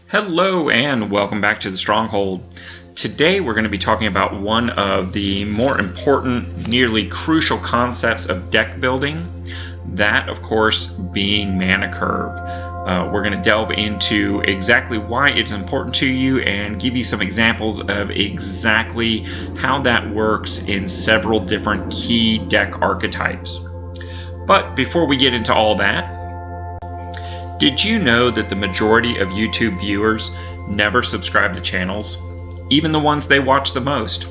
Hello and welcome back to the Stronghold. Today we're going to be talking about one of the more important, nearly crucial concepts of deck building, that of course being mana curve. We're going to delve into exactly why it's important to you and give you some examples of exactly how that works in several different key deck archetypes. But before we get into all that, did you know that the majority of YouTube viewers never subscribe to channels, even the ones they watch the most?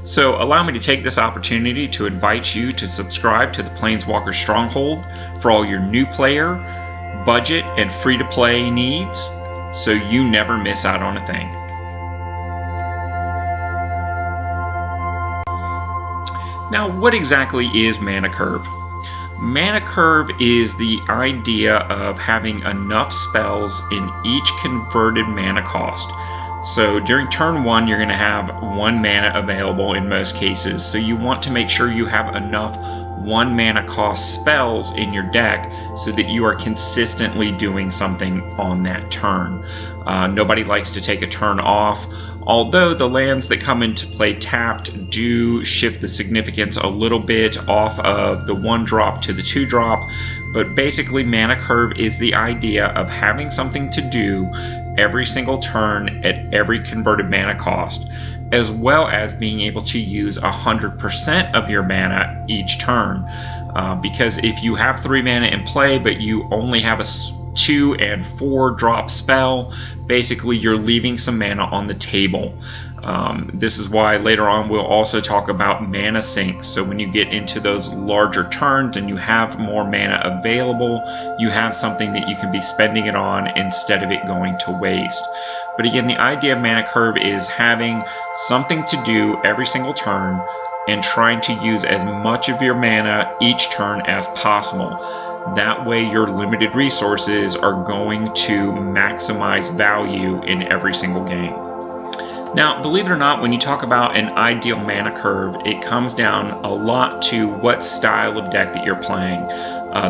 So allow me to take this opportunity to invite you to subscribe to the Planeswalker Stronghold for all your new player, budget, and free-to-play needs, so you never miss out on a thing. Now, what exactly is mana curve? Mana curve is the idea of having enough spells in each converted mana cost. So during turn 1, you're going to have 1 mana available in most cases, so you want to make sure you have enough 1 mana cost spells in your deck so that you are consistently doing something on that turn. Nobody likes to take a turn off, although the lands that come into play tapped do shift the significance a little bit off of the 1-drop to the 2-drop, but basically mana curve is the idea of having something to do every single turn at every converted mana cost, as well as being able to use 100% of your mana each turn. Because if you have 3 mana in play but you only have a 2 and 4 drop spell, basically you're leaving some mana on the table. This is why later on we'll also talk about mana sinks. So when you get into those larger turns and you have more mana available, you have something that you can be spending it on instead of it going to waste. But again, the idea of mana curve is having something to do every single turn and trying to use as much of your mana each turn as possible. That way your limited resources are going to maximize value in every single game. Now, believe it or not, when you talk about an ideal mana curve, it comes down a lot to what style of deck that you're playing.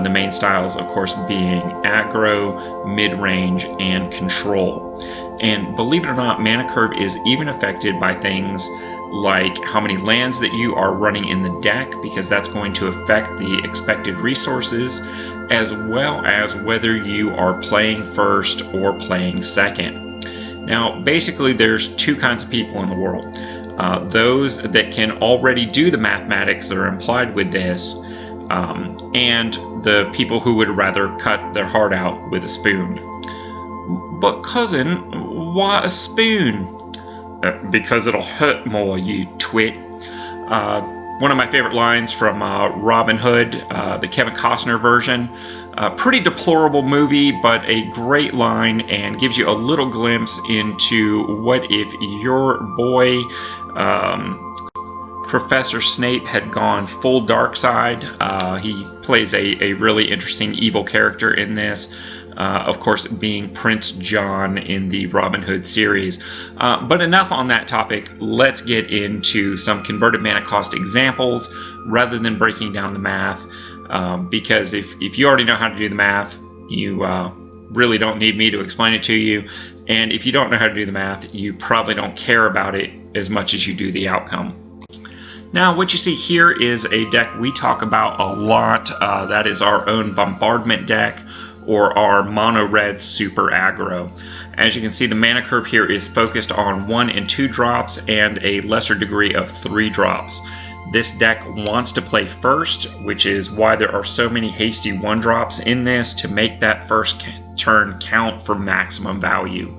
The main styles, of course, being aggro, mid-range, and control. And believe it or not, mana curve is even affected by things like how many lands that you are running in the deck, because that's going to affect the expected resources, as well as whether you are playing first or playing second. Now, basically, there's 2 kinds of people in the world. Those that can already do the mathematics that are implied with this, and the people who would rather cut their heart out with a spoon. But cousin, why a spoon? Because it'll hurt more, you twit. One of my favorite lines from Robin Hood, the Kevin Costner version. Pretty deplorable movie, but a great line, and gives you a little glimpse into what if your boy Professor Snape had gone full dark side. He plays a really interesting evil character in this. Of course, being Prince John in the Robin Hood series. But enough on that topic. Let's get into some converted mana cost examples rather than breaking down the math. Because if you already know how to do the math, you really don't need me to explain it to you. And if you don't know how to do the math, you probably don't care about it as much as you do the outcome. Now, what you see here is a deck we talk about a lot. That is our own bombardment deck, or our mono red super aggro. As you can see, the mana curve here is focused on 1 and 2 drops and a lesser degree of 3 drops. This deck wants to play first, which is why there are so many hasty 1 drops in this to make that first turn count for maximum value.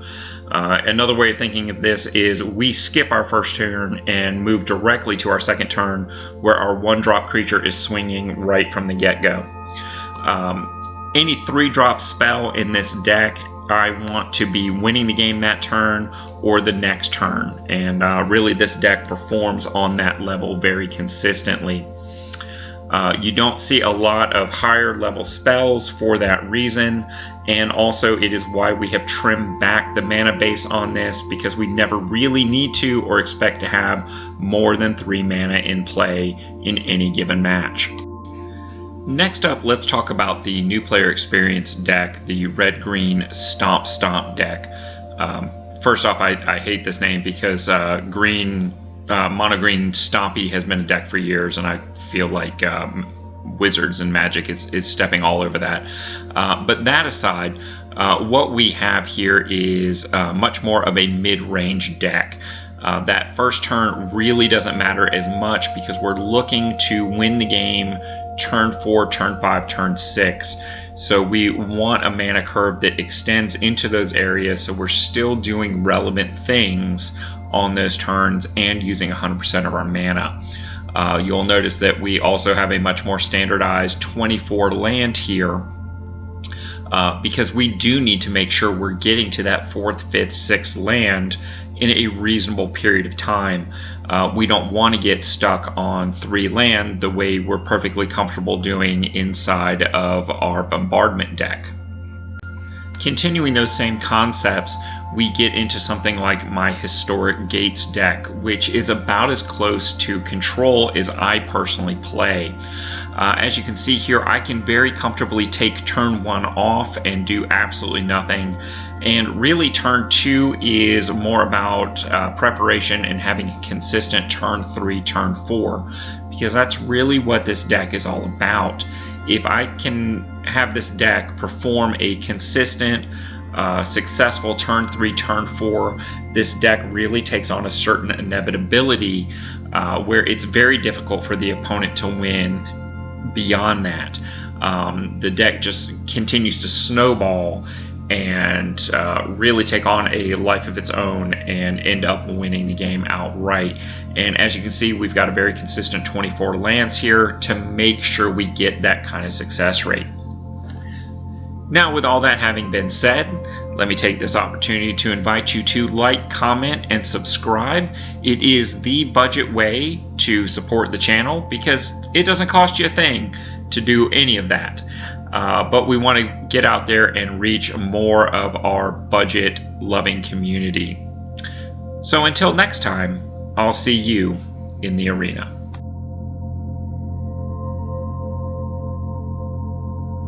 Another way of thinking of this is we skip our first turn and move directly to our second turn, where our 1-drop creature is swinging right from the get-go. Any 3-drop spell in this deck, I want to be winning the game that turn or the next turn, and really this deck performs on that level very consistently. You don't see a lot of higher level spells for that reason, and also it is why we have trimmed back the mana base on this, because we never really need to or expect to have more than 3 mana in play in any given match. Next up, let's talk about the new player experience deck, the Red Green Stomp deck. First off, I hate this name because Green Mono Green Stompy has been a deck for years, and I feel like Wizards and Magic is stepping all over that. But that aside, what we have here is much more of a mid-range deck. That first turn really doesn't matter as much because we're looking to win the game turn 4, turn 5, turn 6. So we want a mana curve that extends into those areas so we're still doing relevant things on those turns and using 100% of our mana. You'll notice that we also have a much more standardized 24 land here because we do need to make sure we're getting to that 4th, 5th, 6th land in a reasonable period of time. We don't want to get stuck on 3 land the way we're perfectly comfortable doing inside of our bombardment deck. Continuing those same concepts, we get into something like my Historic Gates deck, which is about as close to control as I personally play. As you can see here, I can very comfortably take turn 1 off and do absolutely nothing. And really turn 2 is more about preparation and having a consistent turn 3, turn 4, because that's really what this deck is all about. If I can have this deck perform a consistent, successful turn 3, turn 4, this deck really takes on a certain inevitability where it's very difficult for the opponent to win beyond that. The deck just continues to snowball and really take on a life of its own and end up winning the game outright. And as you can see, we've got a very consistent 24 lands here to make sure we get that kind of success rate. Now, with all that having been said, let me take this opportunity to invite you to like, comment, and subscribe. It is the budget way to support the channel because it doesn't cost you a thing to do any of that. But we want to get out there and reach more of our budget-loving community. So until next time, I'll see you in the arena.